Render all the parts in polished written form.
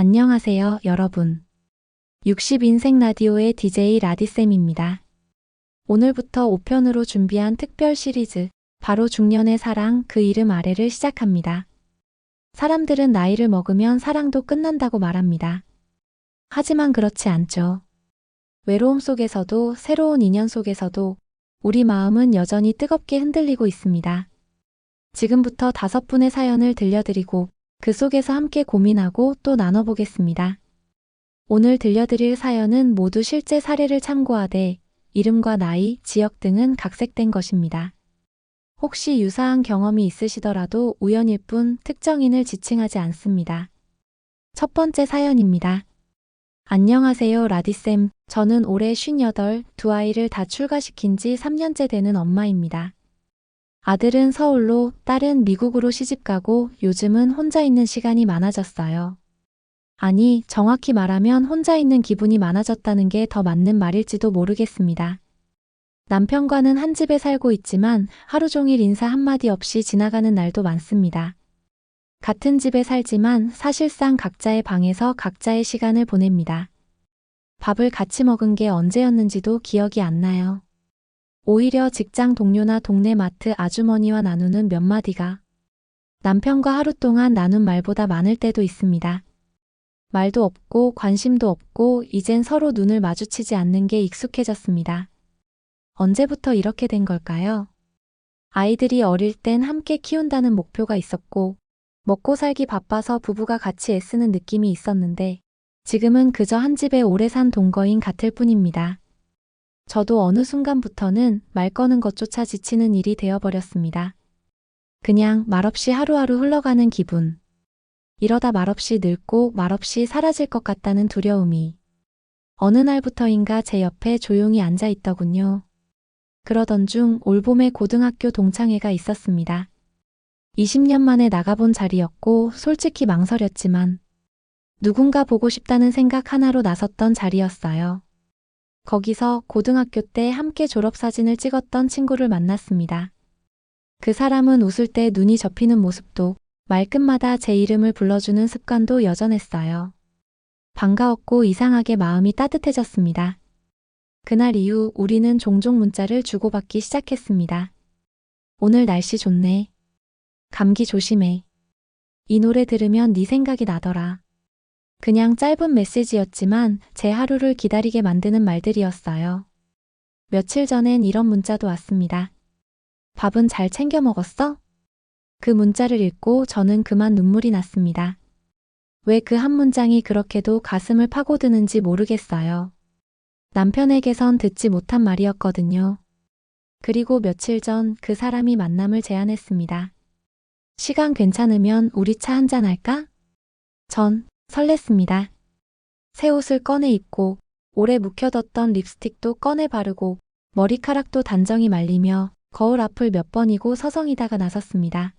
안녕하세요, 여러분. 60인생 라디오의 DJ 라디쌤입니다. 오늘부터 5편으로 준비한 특별 시리즈, 바로 중년의 사랑, 그 이름 아래를 시작합니다. 사람들은 나이를 먹으면 사랑도 끝난다고 말합니다. 하지만 그렇지 않죠. 외로움 속에서도 새로운 인연 속에서도 우리 마음은 여전히 뜨겁게 흔들리고 있습니다. 지금부터 5분의 사연을 들려드리고 그 속에서 함께 고민하고 또 나눠보겠습니다. 오늘 들려드릴 사연은 모두 실제 사례를 참고하되 이름과 나이, 지역 등은 각색된 것입니다. 혹시 유사한 경험이 있으시더라도 우연일 뿐 특정인을 지칭하지 않습니다. 첫 번째 사연입니다. 안녕하세요, 라디쌤. 저는 올해 58, 두 아이를 다 출가시킨 지 3년째 되는 엄마입니다. 아들은 서울로, 딸은 미국으로 시집가고 요즘은 혼자 있는 시간이 많아졌어요. 아니, 정확히 말하면 혼자 있는 기분이 많아졌다는 게 더 맞는 말일지도 모르겠습니다. 남편과는 한 집에 살고 있지만 하루 종일 인사 한마디 없이 지나가는 날도 많습니다. 같은 집에 살지만 사실상 각자의 방에서 각자의 시간을 보냅니다. 밥을 같이 먹은 게 언제였는지도 기억이 안 나요. 오히려 직장 동료나 동네 마트 아주머니와 나누는 몇 마디가 남편과 하루 동안 나눈 말보다 많을 때도 있습니다. 말도 없고 관심도 없고 이젠 서로 눈을 마주치지 않는 게 익숙해졌습니다. 언제부터 이렇게 된 걸까요? 아이들이 어릴 땐 함께 키운다는 목표가 있었고 먹고 살기 바빠서 부부가 같이 애쓰는 느낌이 있었는데 지금은 그저 한 집에 오래 산 동거인 같을 뿐입니다. 저도 어느 순간부터는 말 거는 것조차 지치는 일이 되어버렸습니다. 그냥 말없이 하루하루 흘러가는 기분. 이러다 말없이 늙고 말없이 사라질 것 같다는 두려움이 어느 날부터인가 제 옆에 조용히 앉아 있더군요. 그러던 중 올봄에 고등학교 동창회가 있었습니다. 20년 만에 나가본 자리였고 솔직히 망설였지만 누군가 보고 싶다는 생각 하나로 나섰던 자리였어요. 거기서 고등학교 때 함께 졸업사진을 찍었던 친구를 만났습니다. 그 사람은 웃을 때 눈이 접히는 모습도 말끝마다 제 이름을 불러주는 습관도 여전했어요. 반가웠고 이상하게 마음이 따뜻해졌습니다. 그날 이후 우리는 종종 문자를 주고받기 시작했습니다. 오늘 날씨 좋네. 감기 조심해. 이 노래 들으면 네 생각이 나더라. 그냥 짧은 메시지였지만 제 하루를 기다리게 만드는 말들이었어요. 며칠 전엔 이런 문자도 왔습니다. 밥은 잘 챙겨 먹었어? 그 문자를 읽고 저는 그만 눈물이 났습니다. 왜 그 한 문장이 그렇게도 가슴을 파고드는지 모르겠어요. 남편에게선 듣지 못한 말이었거든요. 그리고 며칠 전 그 사람이 만남을 제안했습니다. 시간 괜찮으면 우리 차 한잔 할까? 전 설렜습니다. 새 옷을 꺼내 입고 오래 묵혀뒀던 립스틱도 꺼내 바르고 머리카락도 단정히 말리며 거울 앞을 몇 번이고 서성이다가 나섰습니다.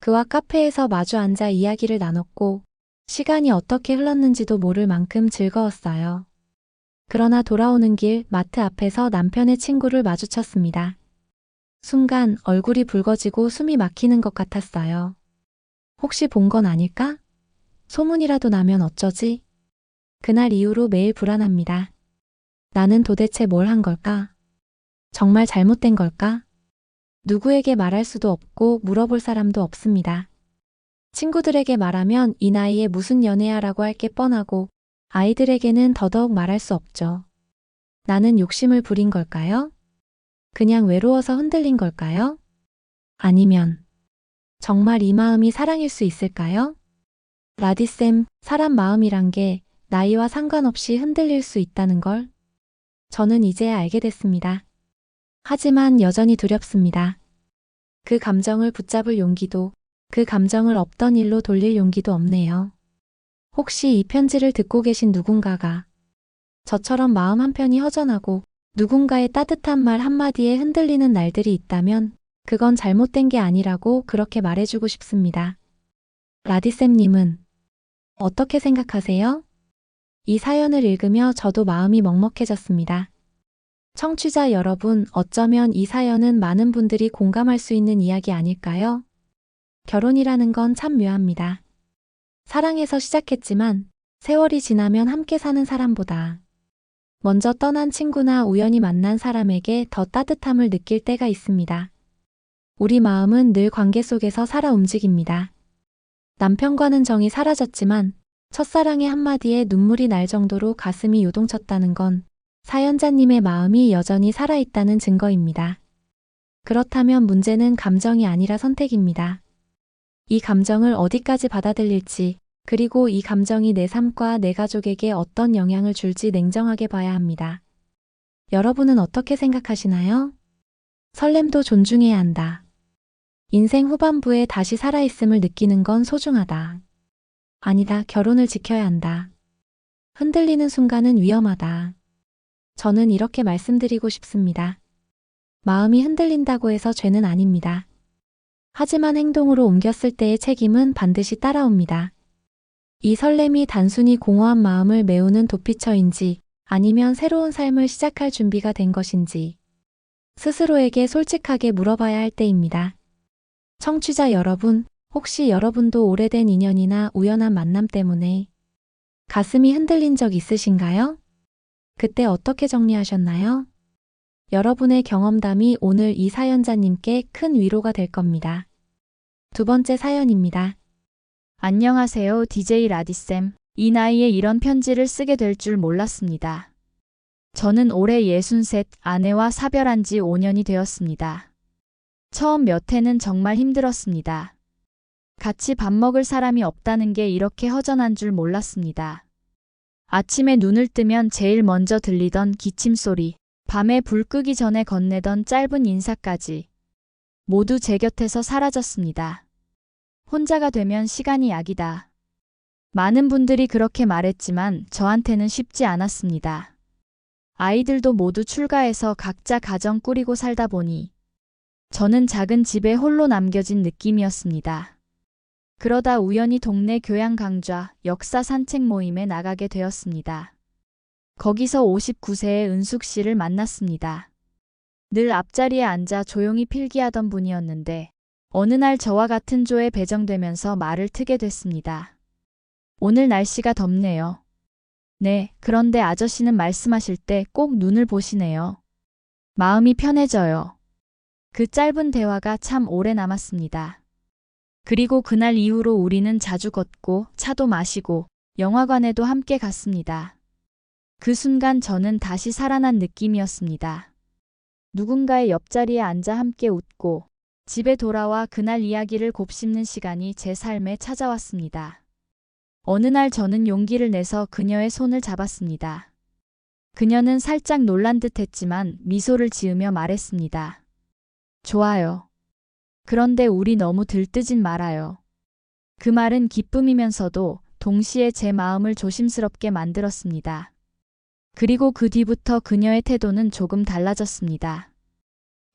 그와 카페에서 마주 앉아 이야기를 나눴고 시간이 어떻게 흘렀는지도 모를 만큼 즐거웠어요. 그러나 돌아오는 길 마트 앞에서 남편의 친구를 마주쳤습니다. 순간 얼굴이 붉어지고 숨이 막히는 것 같았어요. 혹시 본 건 아닐까? 소문이라도 나면 어쩌지? 그날 이후로 매일 불안합니다. 나는 도대체 뭘 한 걸까? 정말 잘못된 걸까? 누구에게 말할 수도 없고 물어볼 사람도 없습니다. 친구들에게 말하면 이 나이에 무슨 연애야라고 할 게 뻔하고 아이들에게는 더더욱 말할 수 없죠. 나는 욕심을 부린 걸까요? 그냥 외로워서 흔들린 걸까요? 아니면 정말 이 마음이 사랑일 수 있을까요? 라디쌤, 사람 마음이란 게 나이와 상관없이 흔들릴 수 있다는 걸 저는 이제야 알게 됐습니다. 하지만 여전히 두렵습니다. 그 감정을 붙잡을 용기도, 그 감정을 없던 일로 돌릴 용기도 없네요. 혹시 이 편지를 듣고 계신 누군가가 저처럼 마음 한편이 허전하고 누군가의 따뜻한 말 한마디에 흔들리는 날들이 있다면 그건 잘못된 게 아니라고 그렇게 말해주고 싶습니다. 라디쌤님은 어떻게 생각하세요? 이 사연을 읽으며 저도 마음이 먹먹해졌습니다. 청취자 여러분, 어쩌면 이 사연은 많은 분들이 공감할 수 있는 이야기 아닐까요? 결혼이라는 건 참 묘합니다. 사랑해서 시작했지만 세월이 지나면 함께 사는 사람보다 먼저 떠난 친구나 우연히 만난 사람에게 더 따뜻함을 느낄 때가 있습니다. 우리 마음은 늘 관계 속에서 살아 움직입니다. 남편과는 정이 사라졌지만 첫사랑의 한마디에 눈물이 날 정도로 가슴이 요동쳤다는 건 사연자님의 마음이 여전히 살아있다는 증거입니다. 그렇다면 문제는 감정이 아니라 선택입니다. 이 감정을 어디까지 받아들일지, 그리고 이 감정이 내 삶과 내 가족에게 어떤 영향을 줄지 냉정하게 봐야 합니다. 여러분은 어떻게 생각하시나요? 설렘도 존중해야 한다. 인생 후반부에 다시 살아있음을 느끼는 건 소중하다. 아니다, 결혼을 지켜야 한다. 흔들리는 순간은 위험하다. 저는 이렇게 말씀드리고 싶습니다. 마음이 흔들린다고 해서 죄는 아닙니다. 하지만 행동으로 옮겼을 때의 책임은 반드시 따라옵니다. 이 설렘이 단순히 공허한 마음을 메우는 도피처인지 아니면 새로운 삶을 시작할 준비가 된 것인지 스스로에게 솔직하게 물어봐야 할 때입니다. 청취자 여러분, 혹시 여러분도 오래된 인연이나 우연한 만남 때문에 가슴이 흔들린 적 있으신가요? 그때 어떻게 정리하셨나요? 여러분의 경험담이 오늘 이 사연자님께 큰 위로가 될 겁니다. 두 번째 사연입니다. 안녕하세요, DJ 라디쌤. 이 나이에 이런 편지를 쓰게 될 줄 몰랐습니다. 저는 올해 63, 아내와 사별한 지 5년이 되었습니다. 처음 몇 해는 정말 힘들었습니다. 같이 밥 먹을 사람이 없다는 게 이렇게 허전한 줄 몰랐습니다. 아침에 눈을 뜨면 제일 먼저 들리던 기침 소리, 밤에 불 끄기 전에 건네던 짧은 인사까지 모두 제 곁에서 사라졌습니다. 혼자가 되면 시간이 약이다. 많은 분들이 그렇게 말했지만 저한테는 쉽지 않았습니다. 아이들도 모두 출가해서 각자 가정 꾸리고 살다 보니 저는 작은 집에 홀로 남겨진 느낌이었습니다. 그러다 우연히 동네 교양 강좌, 역사 산책 모임에 나가게 되었습니다. 거기서 59세의 은숙 씨를 만났습니다. 늘 앞자리에 앉아 조용히 필기하던 분이었는데 어느 날 저와 같은 조에 배정되면서 말을 트게 됐습니다. 오늘 날씨가 덥네요. 네, 그런데 아저씨는 말씀하실 때 꼭 눈을 보시네요. 마음이 편해져요. 그 짧은 대화가 참 오래 남았습니다. 그리고 그날 이후로 우리는 자주 걷고 차도 마시고 영화관에도 함께 갔습니다. 그 순간 저는 다시 살아난 느낌이었습니다. 누군가의 옆자리에 앉아 함께 웃고 집에 돌아와 그날 이야기를 곱씹는 시간이 제 삶에 찾아왔습니다. 어느 날 저는 용기를 내서 그녀의 손을 잡았습니다. 그녀는 살짝 놀란 듯 했지만 미소를 지으며 말했습니다. 좋아요. 그런데 우리 너무 들뜨진 말아요. 그 말은 기쁨이면서도 동시에 제 마음을 조심스럽게 만들었습니다. 그리고 그 뒤부터 그녀의 태도는 조금 달라졌습니다.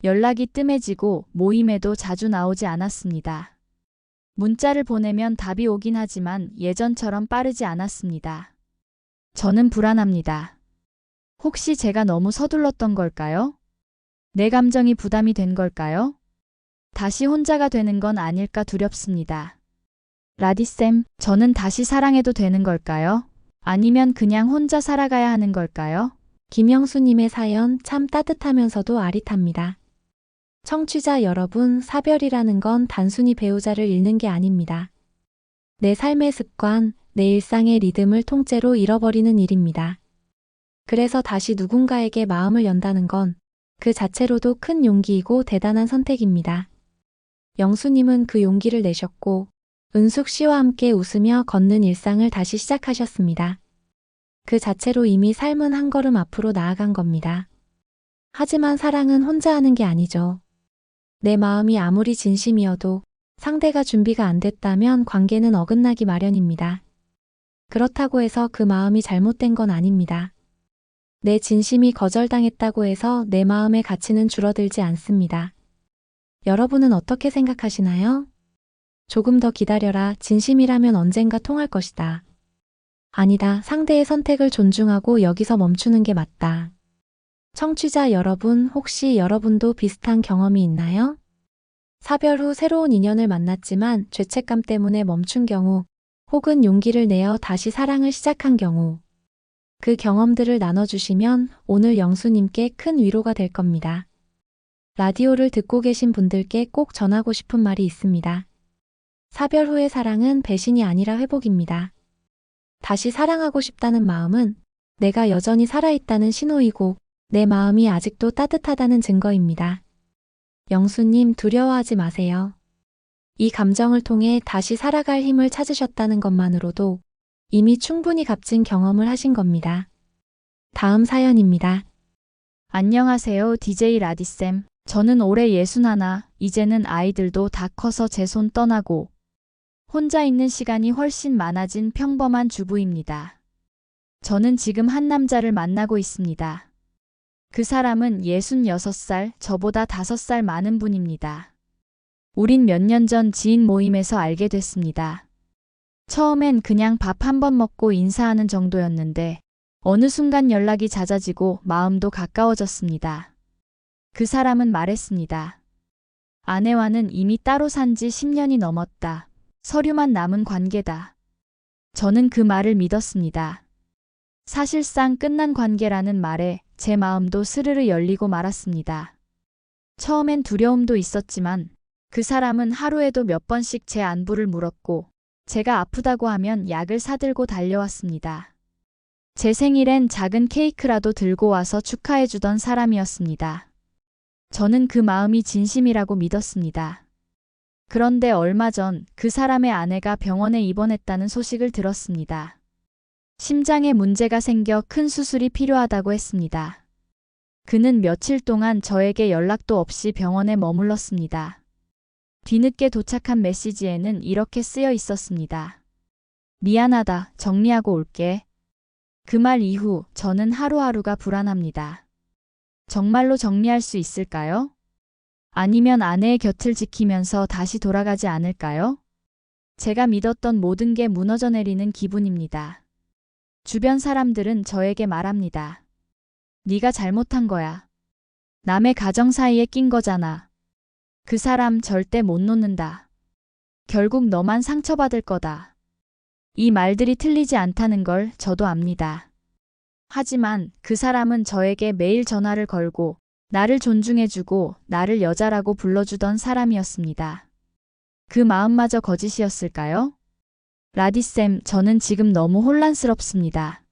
연락이 뜸해지고 모임에도 자주 나오지 않았습니다. 문자를 보내면 답이 오긴 하지만 예전처럼 빠르지 않았습니다. 저는 불안합니다. 혹시 제가 너무 서둘렀던 걸까요? 내 감정이 부담이 된 걸까요? 다시 혼자가 되는 건 아닐까 두렵습니다. 라디쌤, 저는 다시 사랑해도 되는 걸까요? 아니면 그냥 혼자 살아가야 하는 걸까요? 김영수님의 사연 참 따뜻하면서도 아릿합니다. 청취자 여러분, 사별이라는 건 단순히 배우자를 잃는 게 아닙니다. 내 삶의 습관, 내 일상의 리듬을 통째로 잃어버리는 일입니다. 그래서 다시 누군가에게 마음을 연다는 건 그 자체로도 큰 용기이고 대단한 선택입니다. 영수님은 그 용기를 내셨고 은숙 씨와 함께 웃으며 걷는 일상을 다시 시작하셨습니다. 그 자체로 이미 삶은 한 걸음 앞으로 나아간 겁니다. 하지만 사랑은 혼자 하는 게 아니죠. 내 마음이 아무리 진심이어도 상대가 준비가 안 됐다면 관계는 어긋나기 마련입니다. 그렇다고 해서 그 마음이 잘못된 건 아닙니다. 내 진심이 거절당했다고 해서 내 마음의 가치는 줄어들지 않습니다. 여러분은 어떻게 생각하시나요? 조금 더 기다려라. 진심이라면 언젠가 통할 것이다. 아니다. 상대의 선택을 존중하고 여기서 멈추는 게 맞다. 청취자 여러분, 혹시 여러분도 비슷한 경험이 있나요? 사별 후 새로운 인연을 만났지만 죄책감 때문에 멈춘 경우, 혹은 용기를 내어 다시 사랑을 시작한 경우, 그 경험들을 나눠주시면 오늘 영수님께 큰 위로가 될 겁니다. 라디오를 듣고 계신 분들께 꼭 전하고 싶은 말이 있습니다. 사별 후의 사랑은 배신이 아니라 회복입니다. 다시 사랑하고 싶다는 마음은 내가 여전히 살아있다는 신호이고 내 마음이 아직도 따뜻하다는 증거입니다. 영수님, 두려워하지 마세요. 이 감정을 통해 다시 살아갈 힘을 찾으셨다는 것만으로도 이미 충분히 값진 경험을 하신 겁니다. 다음 사연입니다. 안녕하세요, DJ 라디쌤. 저는 올해 61, 이제는 아이들도 다 커서 제 손 떠나고 혼자 있는 시간이 훨씬 많아진 평범한 주부입니다. 저는 지금 한 남자를 만나고 있습니다. 그 사람은 66살, 저보다 5살 많은 분입니다. 우린 몇 년 전 지인 모임에서 알게 됐습니다. 처음엔 그냥 밥 한 번 먹고 인사하는 정도였는데 어느 순간 연락이 잦아지고 마음도 가까워졌습니다. 그 사람은 말했습니다. 아내와는 이미 따로 산 지 10년이 넘었다. 서류만 남은 관계다. 저는 그 말을 믿었습니다. 사실상 끝난 관계라는 말에 제 마음도 스르르 열리고 말았습니다. 처음엔 두려움도 있었지만 그 사람은 하루에도 몇 번씩 제 안부를 물었고 제가 아프다고 하면 약을 사들고 달려왔습니다. 제 생일엔 작은 케이크라도 들고 와서 축하해 주던 사람이었습니다. 저는 그 마음이 진심이라고 믿었습니다. 그런데 얼마 전 그 사람의 아내가 병원에 입원했다는 소식을 들었습니다. 심장에 문제가 생겨 큰 수술이 필요하다고 했습니다. 그는 며칠 동안 저에게 연락도 없이 병원에 머물렀습니다. 뒤늦게 도착한 메시지에는 이렇게 쓰여 있었습니다. 미안하다, 정리하고 올게. 그 말 이후 저는 하루하루가 불안합니다. 정말로 정리할 수 있을까요? 아니면 아내의 곁을 지키면서 다시 돌아가지 않을까요? 제가 믿었던 모든 게 무너져 내리는 기분입니다. 주변 사람들은 저에게 말합니다. 네가 잘못한 거야. 남의 가정 사이에 낀 거잖아. 그 사람 절대 못 놓는다. 결국 너만 상처받을 거다. 이 말들이 틀리지 않다는 걸 저도 압니다. 하지만 그 사람은 저에게 매일 전화를 걸고 나를 존중해주고 나를 여자라고 불러주던 사람이었습니다. 그 마음마저 거짓이었을까요? 라디쌤, 저는 지금 너무 혼란스럽습니다.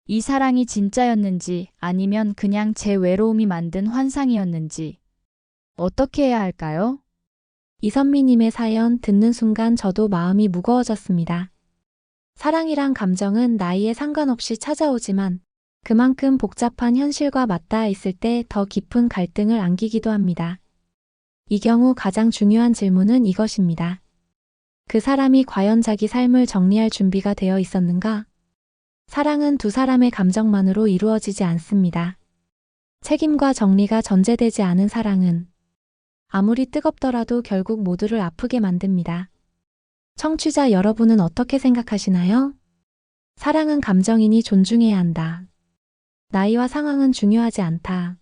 이 사랑이 진짜였는지 아니면 그냥 제 외로움이 만든 환상이었는지 어떻게 해야 할까요? 이선미님의 사연 듣는 순간 저도 마음이 무거워졌습니다. 사랑이란 감정은 나이에 상관없이 찾아오지만 그만큼 복잡한 현실과 맞닿아 있을 때 더 깊은 갈등을 안기기도 합니다. 이 경우 가장 중요한 질문은 이것입니다. 그 사람이 과연 자기 삶을 정리할 준비가 되어 있었는가? 사랑은 두 사람의 감정만으로 이루어지지 않습니다. 책임과 정리가 전제되지 않은 사랑은 아무리 뜨겁더라도 결국 모두를 아프게 만듭니다. 청취자 여러분은 어떻게 생각하시나요? 사랑은 감정이니 존중해야 한다. 나이와 상황은 중요하지 않다.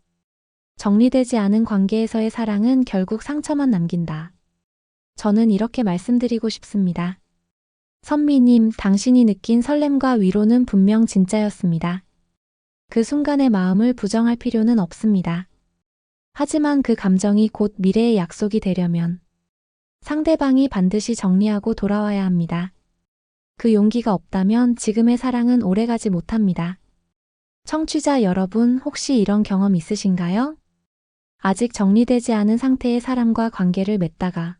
정리되지 않은 관계에서의 사랑은 결국 상처만 남긴다. 저는 이렇게 말씀드리고 싶습니다. 선미님, 당신이 느낀 설렘과 위로는 분명 진짜였습니다. 그 순간의 마음을 부정할 필요는 없습니다. 하지만 그 감정이 곧 미래의 약속이 되려면 상대방이 반드시 정리하고 돌아와야 합니다. 그 용기가 없다면 지금의 사랑은 오래가지 못합니다. 청취자 여러분, 혹시 이런 경험 있으신가요? 아직 정리되지 않은 상태의 사람과 관계를 맺다가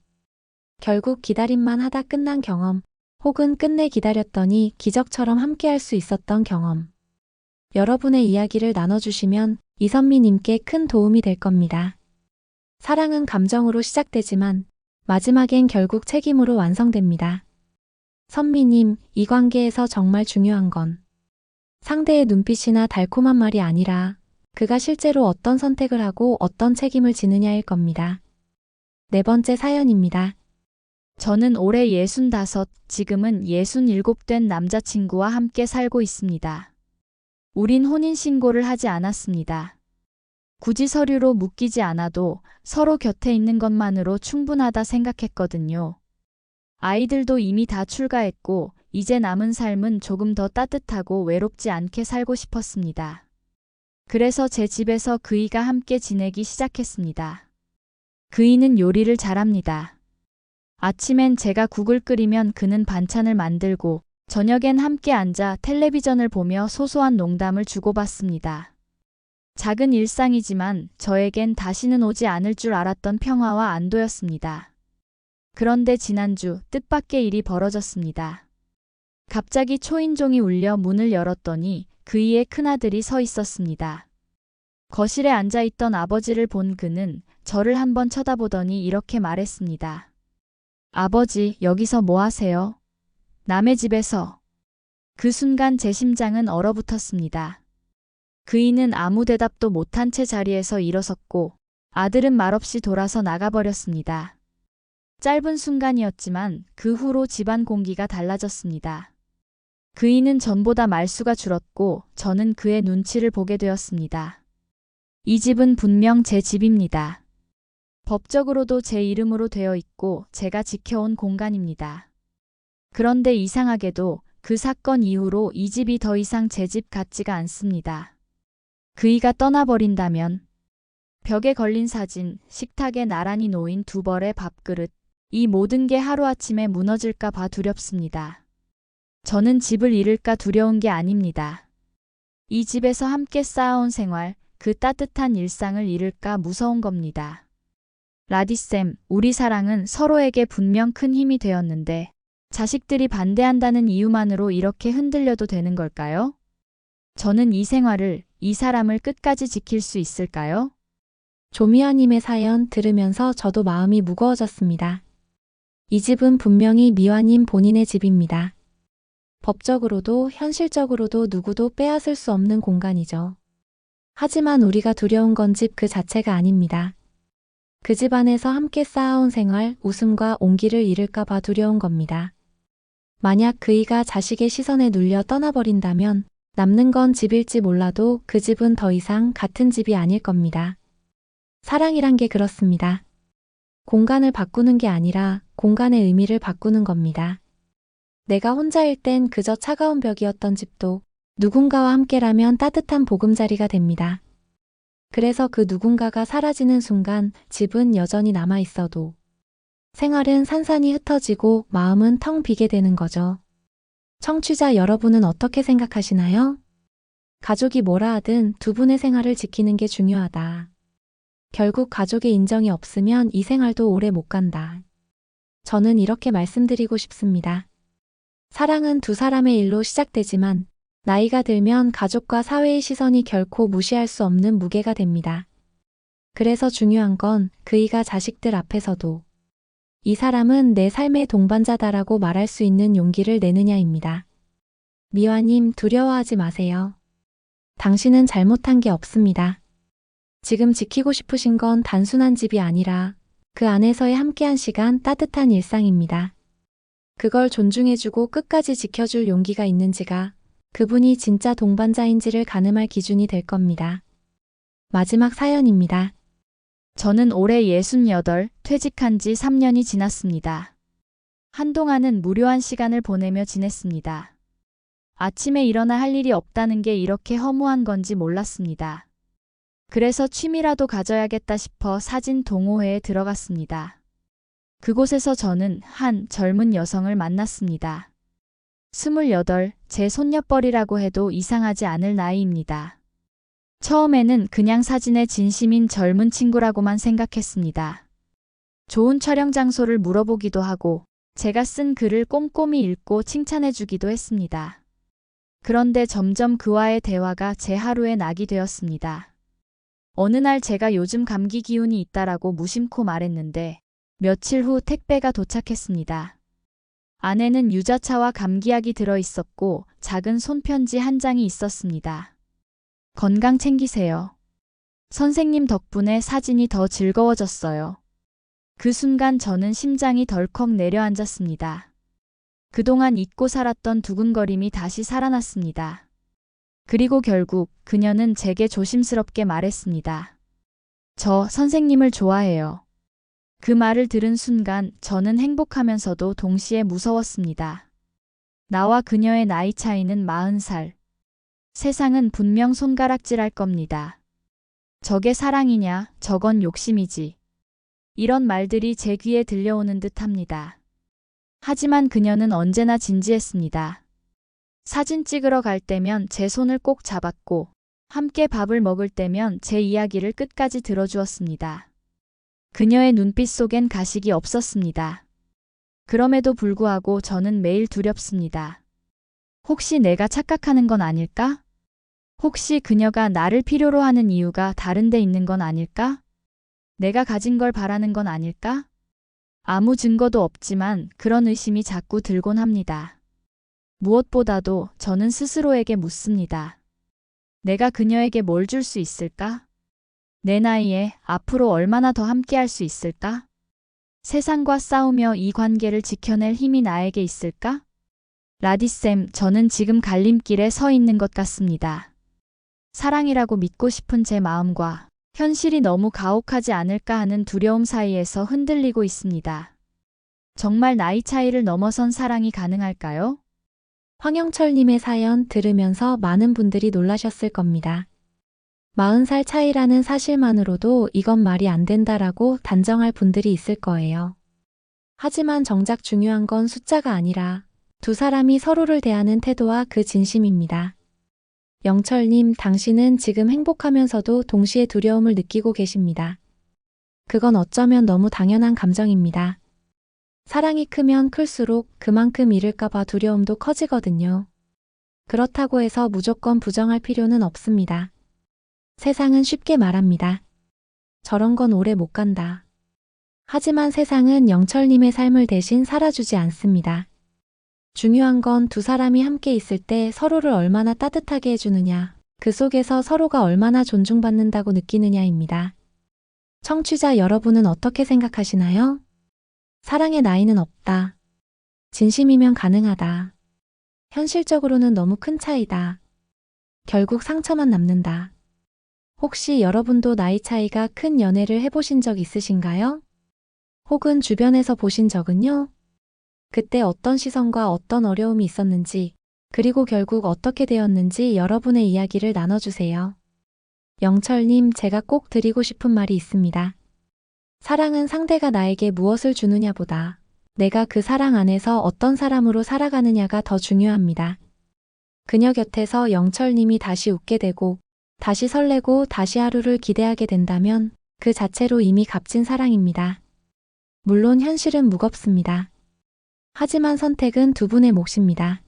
결국 기다림만 하다 끝난 경험, 혹은 끝내 기다렸더니 기적처럼 함께할 수 있었던 경험. 여러분의 이야기를 나눠주시면 이선미님께 큰 도움이 될 겁니다. 사랑은 감정으로 시작되지만 마지막엔 결국 책임으로 완성됩니다. 선미님, 이 관계에서 정말 중요한 건 상대의 눈빛이나 달콤한 말이 아니라 그가 실제로 어떤 선택을 하고 어떤 책임을 지느냐일 겁니다. 네 번째 사연입니다. 저는 올해 65, 지금은 67 된 남자친구와 함께 살고 있습니다. 우린 혼인신고를 하지 않았습니다. 굳이 서류로 묶이지 않아도 서로 곁에 있는 것만으로 충분하다 생각했거든요. 아이들도 이미 다 출가했고 이제 남은 삶은 조금 더 따뜻하고 외롭지 않게 살고 싶었습니다. 그래서 제 집에서 그이가 함께 지내기 시작했습니다. 그이는 요리를 잘합니다. 아침엔 제가 국을 끓이면 그는 반찬을 만들고 저녁엔 함께 앉아 텔레비전을 보며 소소한 농담을 주고받습니다. 작은 일상이지만 저에겐 다시는 오지 않을 줄 알았던 평화와 안도였습니다. 그런데 지난주 뜻밖의 일이 벌어졌습니다. 갑자기 초인종이 울려 문을 열었더니 그이의 큰아들이 서 있었습니다. 거실에 앉아있던 아버지를 본 그는 저를 한번 쳐다보더니 이렇게 말했습니다. 아버지, 여기서 뭐 하세요? 남의 집에서. 그 순간 제 심장은 얼어붙었습니다. 그이는 아무 대답도 못한 채 자리에서 일어섰고 아들은 말없이 돌아서 나가버렸습니다. 짧은 순간이었지만 그 후로 집안 공기가 달라졌습니다. 그이는 전보다 말수가 줄었고 저는 그의 눈치를 보게 되었습니다. 이 집은 분명 제 집입니다. 법적으로도 제 이름으로 되어 있고 제가 지켜온 공간입니다. 그런데 이상하게도 그 사건 이후로 이 집이 더 이상 제 집 같지가 않습니다. 그이가 떠나버린다면 벽에 걸린 사진, 식탁에 나란히 놓인 두 벌의 밥그릇, 이 모든 게 하루아침에 무너질까 봐 두렵습니다. 저는 집을 잃을까 두려운 게 아닙니다. 이 집에서 함께 쌓아온 생활, 그 따뜻한 일상을 잃을까 무서운 겁니다. 라디쌤, 우리 사랑은 서로에게 분명 큰 힘이 되었는데 자식들이 반대한다는 이유만으로 이렇게 흔들려도 되는 걸까요? 저는 이 생활을, 이 사람을 끝까지 지킬 수 있을까요? 조미화님의 사연 들으면서 저도 마음이 무거워졌습니다. 이 집은 분명히 미화님 본인의 집입니다. 법적으로도 현실적으로도 누구도 빼앗을 수 없는 공간이죠. 하지만 우리가 두려운 건 집 그 자체가 아닙니다. 그 집 안에서 함께 쌓아온 생활, 웃음과 온기를 잃을까 봐 두려운 겁니다. 만약 그이가 자식의 시선에 눌려 떠나버린다면 남는 건 집일지 몰라도 그 집은 더 이상 같은 집이 아닐 겁니다. 사랑이란 게 그렇습니다. 공간을 바꾸는 게 아니라 공간의 의미를 바꾸는 겁니다. 내가 혼자일 땐 그저 차가운 벽이었던 집도 누군가와 함께라면 따뜻한 보금자리가 됩니다. 그래서 그 누군가가 사라지는 순간 집은 여전히 남아 있어도 생활은 산산이 흩어지고 마음은 텅 비게 되는 거죠. 청취자 여러분은 어떻게 생각하시나요? 가족이 뭐라 하든 두 분의 생활을 지키는 게 중요하다. 결국 가족의 인정이 없으면 이 생활도 오래 못 간다. 저는 이렇게 말씀드리고 싶습니다. 사랑은 두 사람의 일로 시작되지만 나이가 들면 가족과 사회의 시선이 결코 무시할 수 없는 무게가 됩니다. 그래서 중요한 건 그이가 자식들 앞에서도 이 사람은 내 삶의 동반자다라고 말할 수 있는 용기를 내느냐입니다. 미화님, 두려워하지 마세요. 당신은 잘못한 게 없습니다. 지금 지키고 싶으신 건 단순한 집이 아니라 그 안에서의 함께한 시간, 따뜻한 일상입니다. 그걸 존중해주고 끝까지 지켜줄 용기가 있는지가 그분이 진짜 동반자인지를 가늠할 기준이 될 겁니다. 마지막 사연입니다. 저는 올해 68, 퇴직한 지 3년이 지났습니다. 한동안은 무료한 시간을 보내며 지냈습니다. 아침에 일어나 할 일이 없다는 게 이렇게 허무한 건지 몰랐습니다. 그래서 취미라도 가져야겠다 싶어 사진 동호회에 들어갔습니다. 그곳에서 저는 한 젊은 여성을 만났습니다. 28, 제 손녀뻘이라고 해도 이상하지 않을 나이입니다. 처음에는 그냥 사진에 진심인 젊은 친구라고만 생각했습니다. 좋은 촬영 장소를 물어보기도 하고 제가 쓴 글을 꼼꼼히 읽고 칭찬해주기도 했습니다. 그런데 점점 그와의 대화가 제 하루의 낙이 되었습니다. 어느 날 제가 요즘 감기 기운이 있다라고 무심코 말했는데 며칠 후 택배가 도착했습니다. 안에는 유자차와 감기약이 들어있었고 작은 손편지 한 장이 있었습니다. 건강 챙기세요. 선생님 덕분에 사진이 더 즐거워졌어요. 그 순간 저는 심장이 덜컥 내려앉았습니다. 그동안 잊고 살았던 두근거림이 다시 살아났습니다. 그리고 결국 그녀는 제게 조심스럽게 말했습니다. 저 선생님을 좋아해요. 그 말을 들은 순간 저는 행복하면서도 동시에 무서웠습니다. 나와 그녀의 나이 차이는 40살. 세상은 분명 손가락질할 겁니다. 저게 사랑이냐, 저건 욕심이지. 이런 말들이 제 귀에 들려오는 듯 합니다. 하지만 그녀는 언제나 진지했습니다. 사진 찍으러 갈 때면 제 손을 꼭 잡았고, 함께 밥을 먹을 때면 제 이야기를 끝까지 들어주었습니다. 그녀의 눈빛 속엔 가식이 없었습니다. 그럼에도 불구하고 저는 매일 두렵습니다. 혹시 내가 착각하는 건 아닐까? 혹시 그녀가 나를 필요로 하는 이유가 다른 데 있는 건 아닐까? 내가 가진 걸 바라는 건 아닐까? 아무 증거도 없지만 그런 의심이 자꾸 들곤 합니다. 무엇보다도 저는 스스로에게 묻습니다. 내가 그녀에게 뭘 줄 수 있을까? 내 나이에 앞으로 얼마나 더 함께할 수 있을까? 세상과 싸우며 이 관계를 지켜낼 힘이 나에게 있을까? 라디쌤, 저는 지금 갈림길에 서 있는 것 같습니다. 사랑이라고 믿고 싶은 제 마음과 현실이 너무 가혹하지 않을까 하는 두려움 사이에서 흔들리고 있습니다. 정말 나이 차이를 넘어선 사랑이 가능할까요? 황영철님의 사연 들으면서 많은 분들이 놀라셨을 겁니다. 40살 차이라는 사실만으로도 이건 말이 안 된다라고 단정할 분들이 있을 거예요. 하지만 정작 중요한 건 숫자가 아니라 두 사람이 서로를 대하는 태도와 그 진심입니다. 영철님, 당신은 지금 행복하면서도 동시에 두려움을 느끼고 계십니다. 그건 어쩌면 너무 당연한 감정입니다. 사랑이 크면 클수록 그만큼 잃을까봐 두려움도 커지거든요. 그렇다고 해서 무조건 부정할 필요는 없습니다. 세상은 쉽게 말합니다. 저런 건 오래 못 간다. 하지만 세상은 영철님의 삶을 대신 살아주지 않습니다. 중요한 건 두 사람이 함께 있을 때 서로를 얼마나 따뜻하게 해주느냐, 그 속에서 서로가 얼마나 존중받는다고 느끼느냐입니다. 청취자 여러분은 어떻게 생각하시나요? 사랑의 나이는 없다. 진심이면 가능하다. 현실적으로는 너무 큰 차이다. 결국 상처만 남는다. 혹시 여러분도 나이 차이가 큰 연애를 해보신 적 있으신가요? 혹은 주변에서 보신 적은요? 그때 어떤 시선과 어떤 어려움이 있었는지, 그리고 결국 어떻게 되었는지 여러분의 이야기를 나눠주세요. 영철님, 제가 꼭 드리고 싶은 말이 있습니다. 사랑은 상대가 나에게 무엇을 주느냐보다 내가 그 사랑 안에서 어떤 사람으로 살아가느냐가 더 중요합니다. 그녀 곁에서 영철님이 다시 웃게 되고, 다시 설레고 다시 하루를 기대하게 된다면 그 자체로 이미 값진 사랑입니다. 물론 현실은 무겁습니다. 하지만 선택은 두 분의 몫입니다.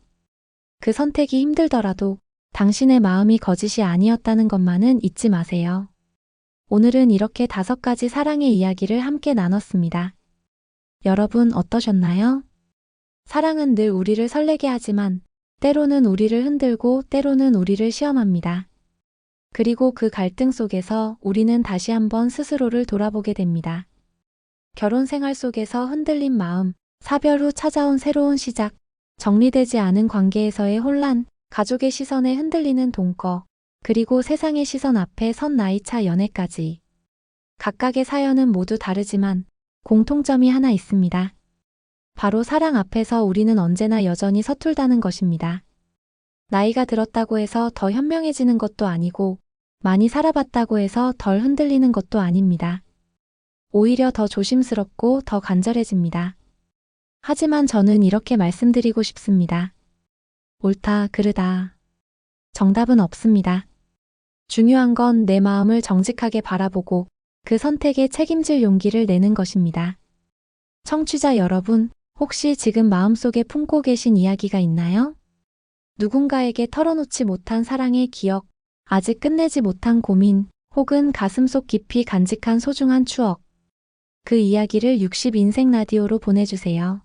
그 선택이 힘들더라도 당신의 마음이 거짓이 아니었다는 것만은 잊지 마세요. 오늘은 이렇게 5가지 사랑의 이야기를 함께 나눴습니다. 여러분 어떠셨나요? 사랑은 늘 우리를 설레게 하지만 때로는 우리를 흔들고 때로는 우리를 시험합니다. 그리고 그 갈등 속에서 우리는 다시 한번 스스로를 돌아보게 됩니다. 결혼 생활 속에서 흔들린 마음, 사별 후 찾아온 새로운 시작, 정리되지 않은 관계에서의 혼란, 가족의 시선에 흔들리는 동거, 그리고 세상의 시선 앞에 선 나이차 연애까지. 각각의 사연은 모두 다르지만 공통점이 하나 있습니다. 바로 사랑 앞에서 우리는 언제나 여전히 서툴다는 것입니다. 나이가 들었다고 해서 더 현명해지는 것도 아니고 많이 살아봤다고 해서 덜 흔들리는 것도 아닙니다. 오히려 더 조심스럽고 더 간절해집니다. 하지만 저는 이렇게 말씀드리고 싶습니다. 옳다, 그르다. 정답은 없습니다. 중요한 건 내 마음을 정직하게 바라보고 그 선택에 책임질 용기를 내는 것입니다. 청취자 여러분, 혹시 지금 마음속에 품고 계신 이야기가 있나요? 누군가에게 털어놓지 못한 사랑의 기억, 아직 끝내지 못한 고민, 혹은 가슴속 깊이 간직한 소중한 추억. 그 이야기를 60인생 라디오로 보내주세요.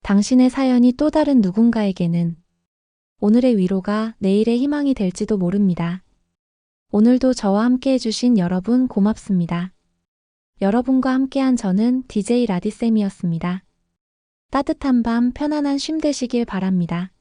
당신의 사연이 또 다른 누군가에게는 오늘의 위로가 내일의 희망이 될지도 모릅니다. 오늘도 저와 함께 해주신 여러분 고맙습니다. 여러분과 함께한 저는 DJ 라디쌤이었습니다. 따뜻한 밤 편안한 쉼 되시길 바랍니다.